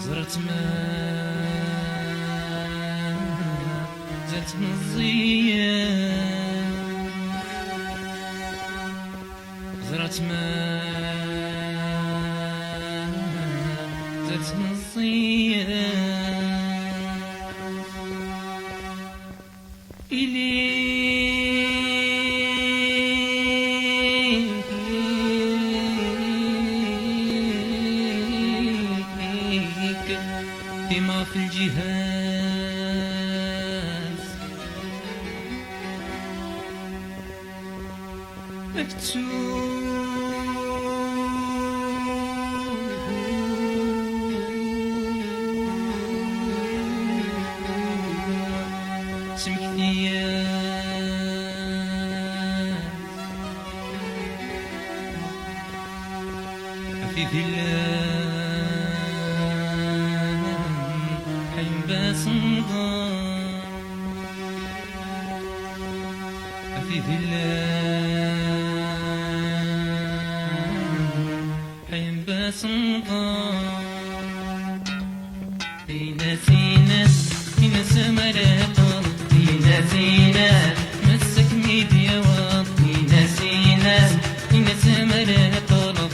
زرت ما زرت مزيان زرت ما زرت مزيان ديما في الجهاز مكتوب اسمك عفيف الله حلم بصندان عفيف الله صنطان فينا فينا سمرة طول فينا مسك ميديا واط فينا سمرة طول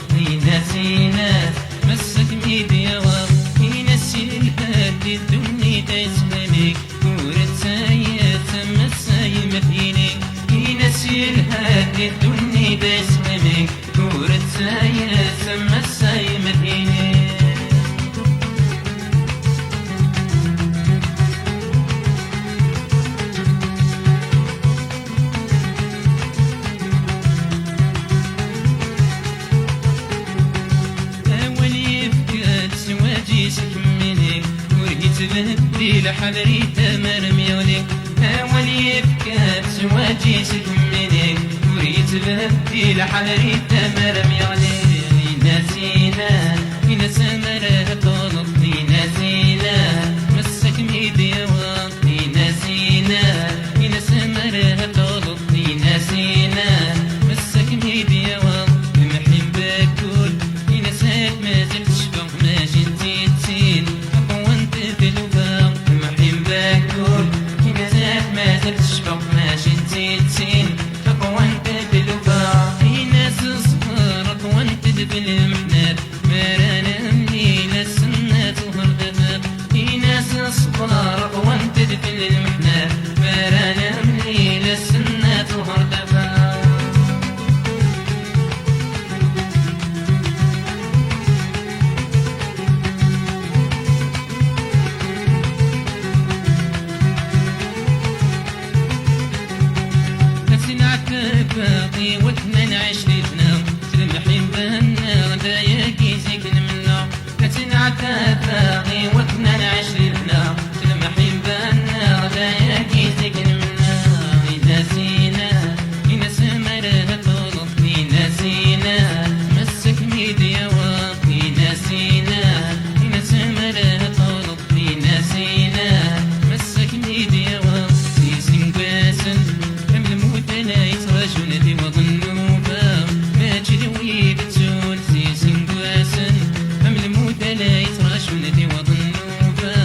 فينا مسك ميديا واط فينا السيل هادي الدنيا تسممك كورة سايات مساي مديني فينا السيل هادي الدنيا تسممك كورة سايات مساي مديني تبدي لحضري تمر ميوني أول يبكى سواجي سكمني وريت تبدي لحضري تمر ميوني نسينا إن سمرة طلب نسينا مسك ميديا وطني نسينا إن سمرة طلب نسينا مسك ميديا وطني محبك كل إن ساك ما زلت شبه ما جنتي تسين تشبق ماشي تسين وانت بالوفا في ناس صغارك وانت بالمحنات مرانا منيلة السنة تظهر دماغ في ناس صغارك وانت بالمحنات مرانا منيلة السنة تظهر دماغ باقي وثمان عشرتنا تلمحين بالنار دايقي زيك المنا كتنعتا باقي وثمان عشرتنا تلمحين بالنار دايقي زيك المنا نسينا إن سمرة طلب نسينا مسك ميديا واقي نسينا إن سمرة طلب نسينا مسك ميديا واقي سنقاسن لا يتراجون دي وظنوبا ما تشدوي بتسول سيسن قواسن هم الموتى لا يتراجون دي وظنوبا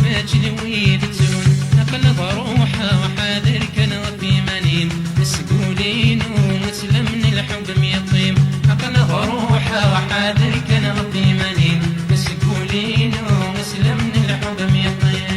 ما تشدوي بتسول أقل ضروحة وحاذر كان في منين مسقولين ومسلم الحب ميطيم أقل ضروحة وحاذر كان في منين مسقولين ومسلم الحب ميطيم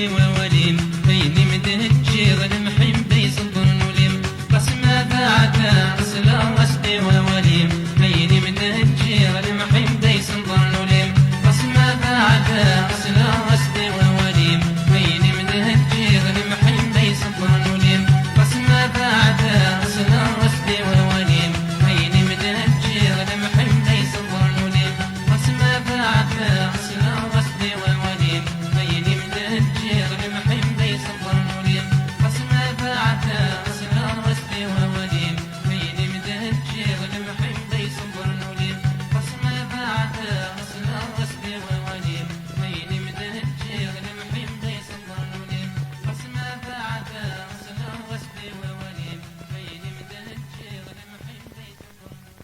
ووليم بيني مدهجير المحب يصبر نوليم قسمة بعدها غسلة وسطي ووليم بيني مدهجير المحب يصبر نوليم قسمة بعدها غسلة وسطي ووليم بيني مدهجير المحب يصبر نوليم قسمة بعدها غسلة وسطي ووليم بيني مدهجير المحب يصبر نوليم قسمة بعدها غسلة وسطي ووليم بيني مدهجير المحب يصبر نوليم قسمة بعدها غسلة وسطي ووليم بيني مدهجير المحب يصبر نوليم قسمة بعدها غسلة وسطي ووليم بيني مدهجير المحب يصبر نوليم قسمة بعدها غسلة وسطي ووليم بيني مدهجير المحب يصبر نوليم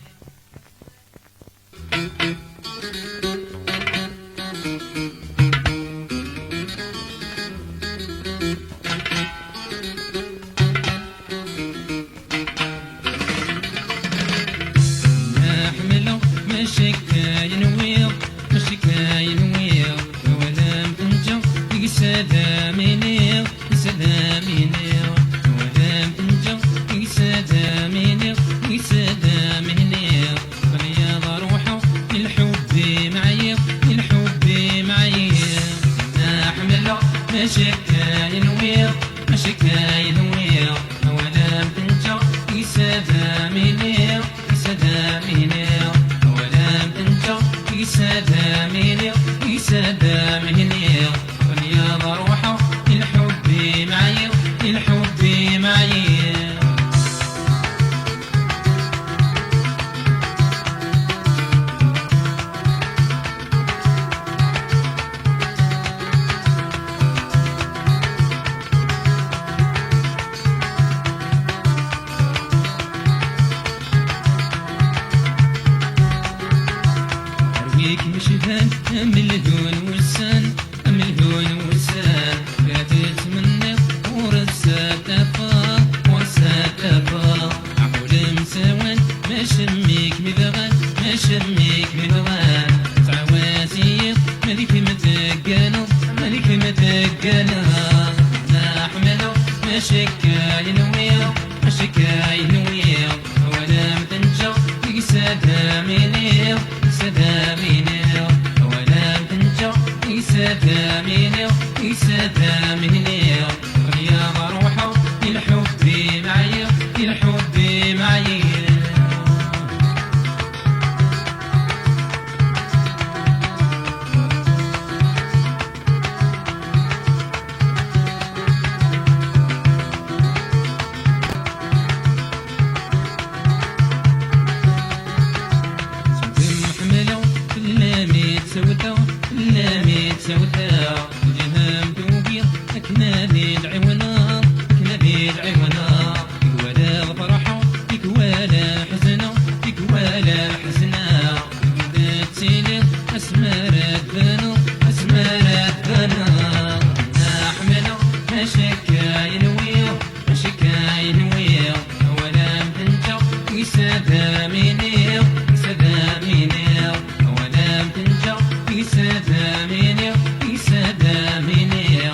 يسدى من النير دنيا ضروحه الحب مشفان من الهون والسان من الهون والسان فاتت مني ورسات تفا ورسات تفا عقول مسوان ما شميك مذغان ما شميك مذغان تعواسي ملك متقنا ملك متقنا نحملو ما شكاين ويا ما شكاين ويا ولا متنجو سدامينيو سدامينيو ولا متنجو سدامينيو سدامينيو يا روحو الحب معايا الحب معايا سوداء لامي سوداء جهام دوبير كنادي العونا كنادي العونا ولا فرحة فيك ولا حزنة فيك ولا حزنة بدات تسيلي أسمار الذنو أسمار الذنو نحملو ما شكاين ويا ما شكاين ويا ولا متنجو يسدامينيو يسدامينيو ولا متنجو يسدامينيو يسدامينيو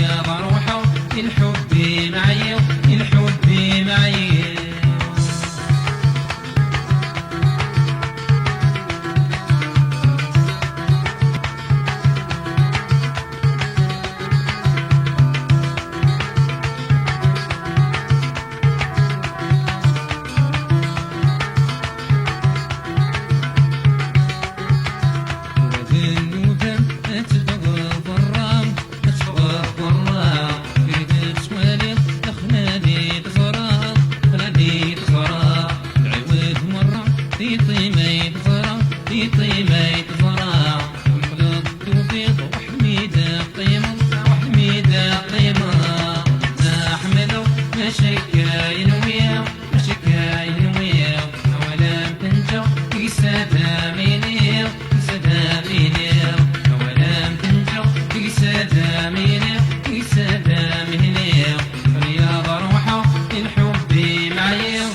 يا بروحو الحب معايا الحب معايا شكاين ويا شكاين ويا ولا متنجو يسدامينيو يسدامينيو ولا متنجو يسدامينيو يسدامينيو يا بروحو الحب معايا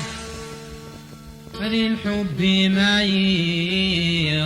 الحب معايا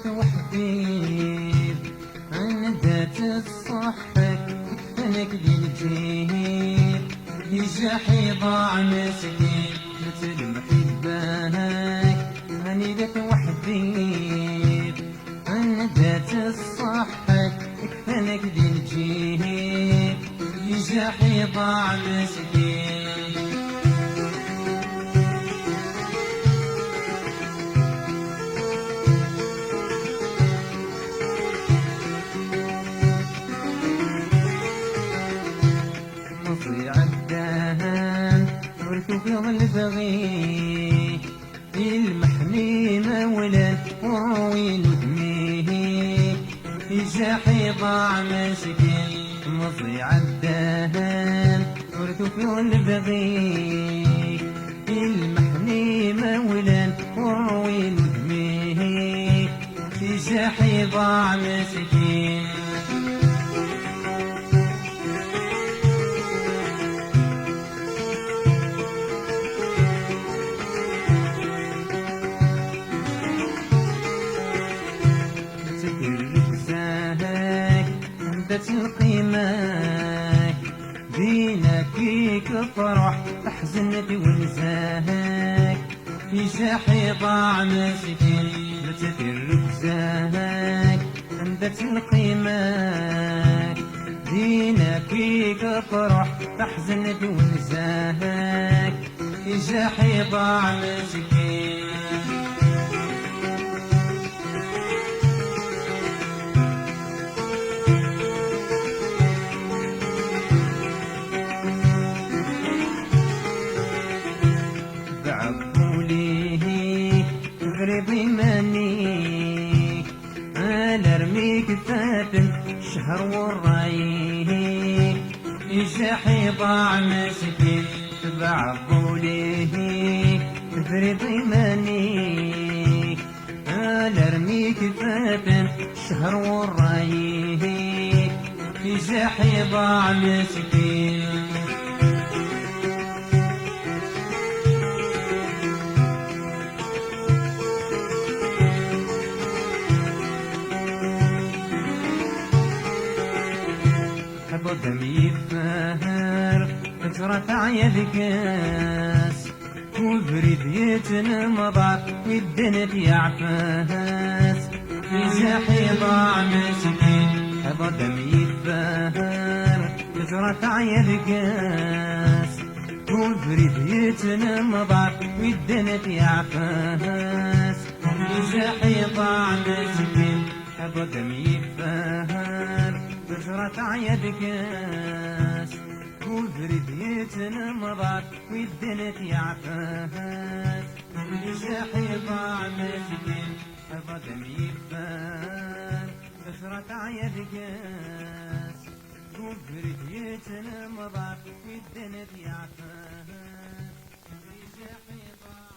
وحدي أنا ذات الصحة أنا كدي نجيب يجاحي ضاع مسكين مثل محباك أنا ذات وحدي أنا ذات الصحة أنا كدي نجيب يجاحي ضاع مسكين وفي البغي المحني مولا وروين ودميه يجاحي ضاع مسكين مضيع الدهان ورثو في البغي المحني مولا وروين ودميه يجاحي ضاع مسكين القيمة دينك فيك فرح تحزن ونزاهك في جاحي ضاع مسكين بتفر بزاهك عندك القيمة دينك فيك فرح تحزن ونزاهك في جاحي ضاع مسكين السهر والرايق يجحي ضاع مسكين تبع الظوليه تفريد إيمانيك أنا ارميك فاتن الشهر والرايق يجحي ضاع مسكين دم يفهر تجرة عيد كاس وبريد يتنمضى والدنت يعفاس في زحي ضاع مسكين هذا دم يفهر تجرة عيد كاس وبريد يتنمضى والدنت يعفاس في زحي ضاع مسكين هذا دم يفهر تجرة عيد كاس وبرد يتنمضات والدنت يعفاس الجحي ضاع مسكين هذا دم يفان تجرة عيد كاس وبرد يتنمضات والدنت يعفاس الجحي ضاع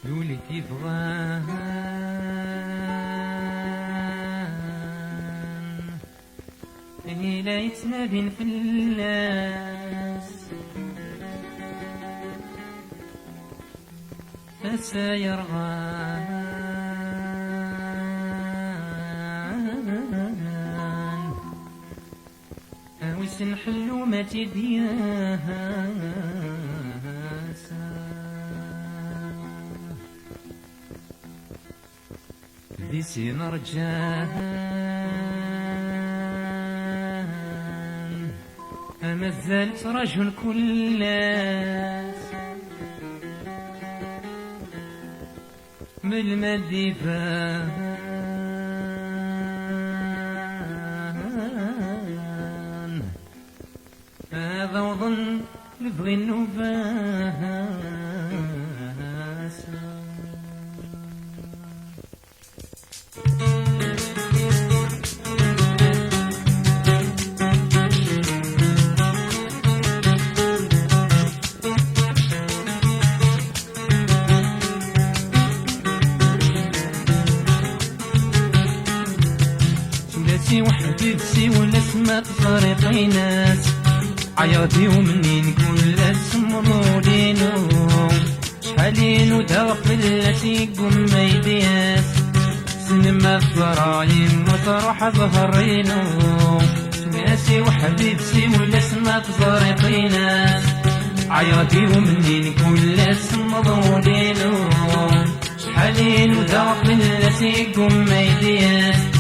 لولي تبغان لا يتنادين في الناس فسيرغان ويس نحلو ما تدياها ديسي نرجان مازالت رجل كل ناس من المديفان هذا وظن نبغي النوبان وحبيبتي والناس ما تفرقي ناس عياطي ومنين كل اسمرولينو شحالين وداخل لاتيكم ما يدياس سينما فرايم وتروح ظهرينو ناسي وحبيبتي والناس ما تفرقي ناس عياطي ومنين كل اسمرولينو شحالين وداخل لاتيكم ما يدياس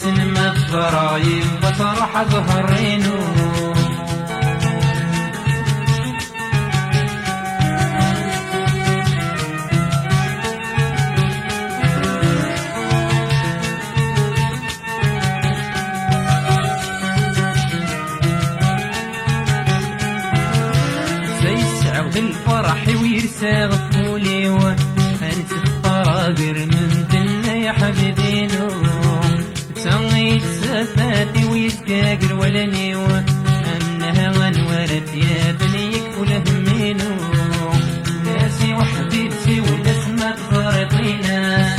سينما الضرايب بصراحة ظهرينو سيسعود الفرح ويرسى غفولي وانت الطراقر من دنا يا حبيبينو سميت سفاتي ويتقاقر ولا نيو أنها غنورت يا بنيك ولا همينو ناسي وحبيبتي والناس ما تفرقينا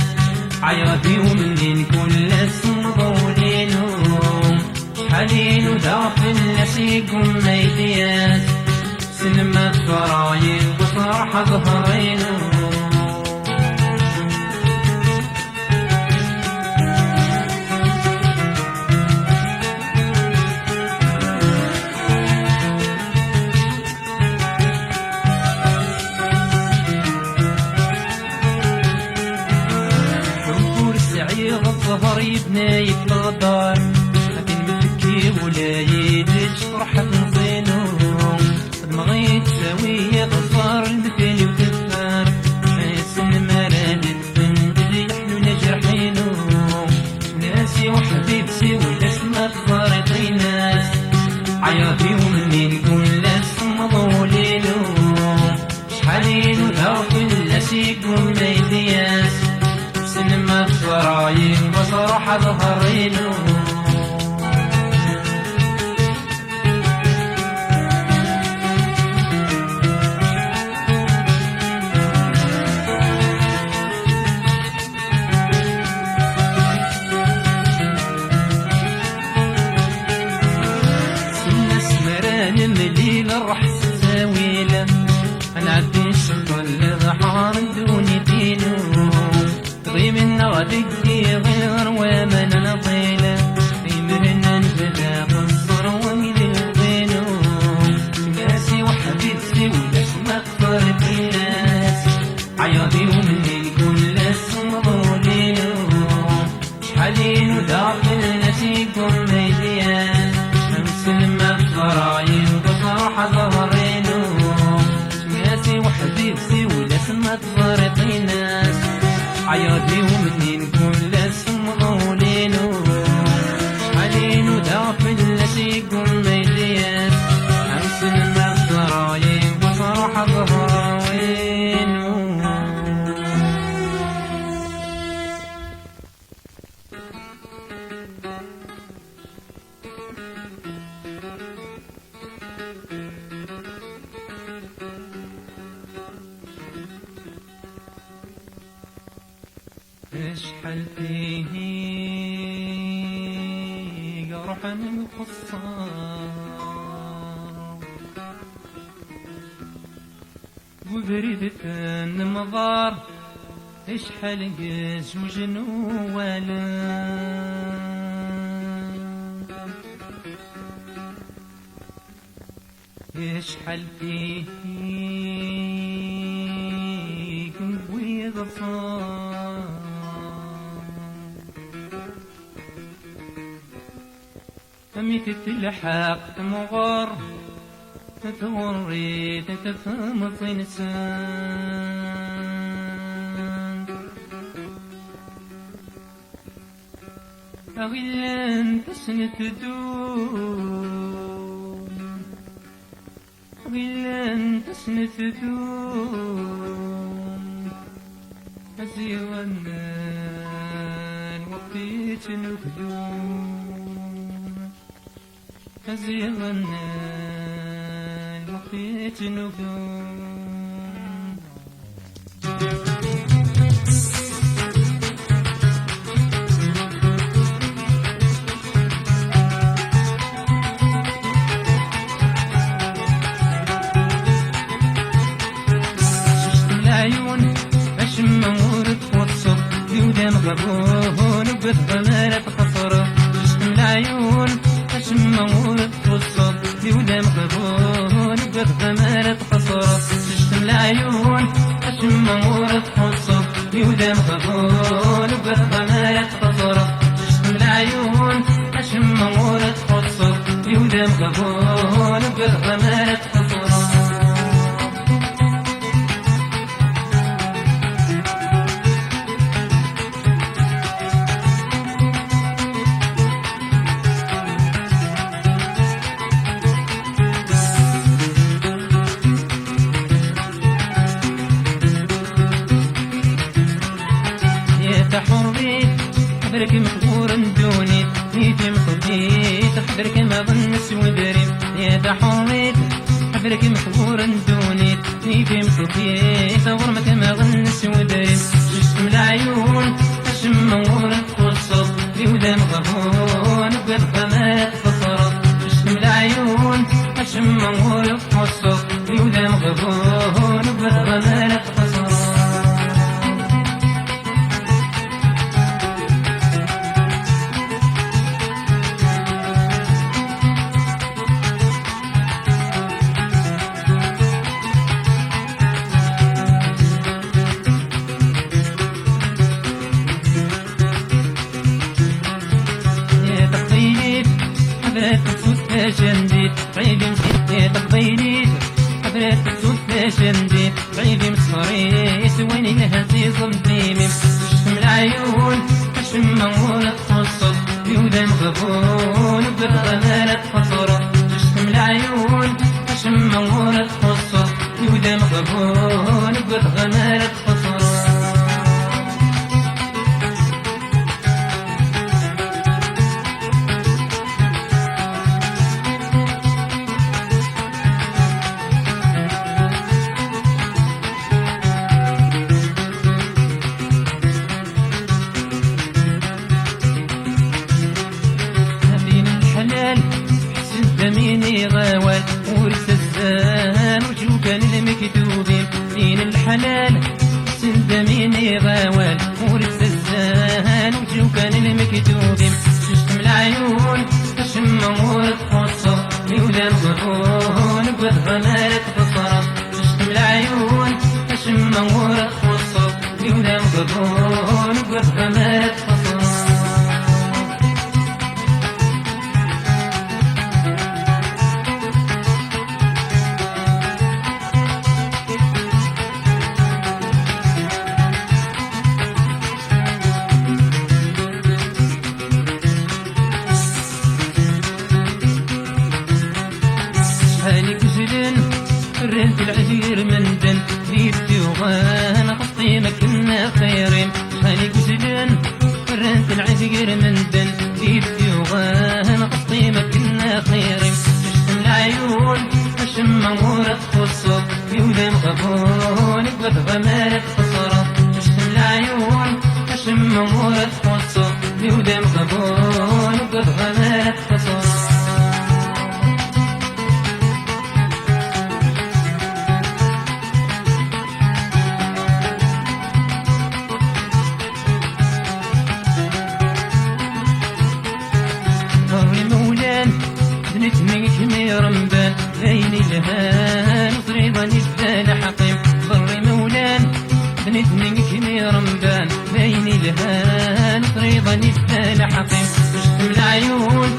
عياطي ومنين كل اسم ضولينو شحالين وداخل ناسيكم ما يدياس سينما الضرايب بصراحة ظهرينو فرحة نصينو قد ما غيت ساوية غفار المثالي وتفار حسن مراد البندل يحلونا جرحينو ناسي وحبيبتي ولا سما تفارقي ناس عياطي ومنين كل مضولينو شحالين وذاك النسيكم ميدياس سنما الضرايم وصراحة ظهرينو راح تساويله انا عدي الشطر اللي ضحار دوني دينو تغي منا غدقي غير ومن انا طيله في مهنا نبدا قصر ومن البينو ناسي وحبيبتي ولا اسمك فرد الناس عياطي ومني كل اسم ضولينو شحالين وداخل نسيكم ميديان امسلم الضرايب بصراحة ظهرينو ناسي وحبيبتي ولا سما تفارقي ناس عياطي ومنين كل اسم ضولينو شحالين ودافل نسيكم ميديان امسلم الضرايب بصراحة ظهرينو اشحال فيه جرح من خصام وبرد النمضار اشحال قاس وجنوالا اشحال فيه قوي ظفار أميت تلحق مغار تتوريت تفهم طينسان أغلان تسنت دوم أغلان تسنت دوم أزيغنا وقتيت نخدوم أزيغنا وقتيت نخدوم غبون وبالضمير تخسر شفت من العيون اشم امور توصل بودام غبون وبالضمير تخسر شفت من العيون اشم امور توصل بودام غبون وبالضمير تخسر شفت من العيون اشم امور توصل بودام غبون وبالضمير تخسر حضرك مغور دوني نيتي مخبيت حضرك ما ظنس ودريم يا دا حريت حضرك مغور دوني نيتي مخبيت غرمك ما ظنس ودريم شفت من العيون اشم مغور توصل بودام غبون وبالضمات فصرت شفت من العيون اشم مغور توصل بودام غبون وبالضمات فصرت شنديد عيدي مسيت قبيليت حضرت السوس شنديد عيدي مصريت وين لها صمتيمي شم العيون شم منغول تخصص يودم غبون بالغمالة خطرة شم العيون شم منغول تخصص يودم غبون بالغمالة خطرة ميني غوال ورث الزان وشو كان المكتوبين دين الحلال سند ميني غوال ورث الزان وشو كان المكتوبين شم العيون شم مورد خصر يولى الغفون بالغمالة خسرة شم العيون شم مورد خصر يولى الغفون بالغمالة خسرة هاني كسلن رنت العذير من دن بيبتي وغانا قصتي مكنا خيرين هاني كسلن رنت العذير من دن بيبتي وغانا قصتي مكنا خيرين شم العيون شم مورد خصوص يولم غبون بغمالة خسرة شم العيون شم مورد خصوص يولم غبون بغمالة خسرة نجمك ميرمبان عيني لهان صريضا نزال حقيم ضري مولان نجمك ميرمبان عيني لهان صريضا نزال حقيم شم العيون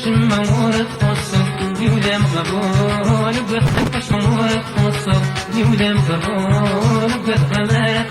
شم مورد خصر يولم غبون بغمالة خصر يولم غبون بغمالة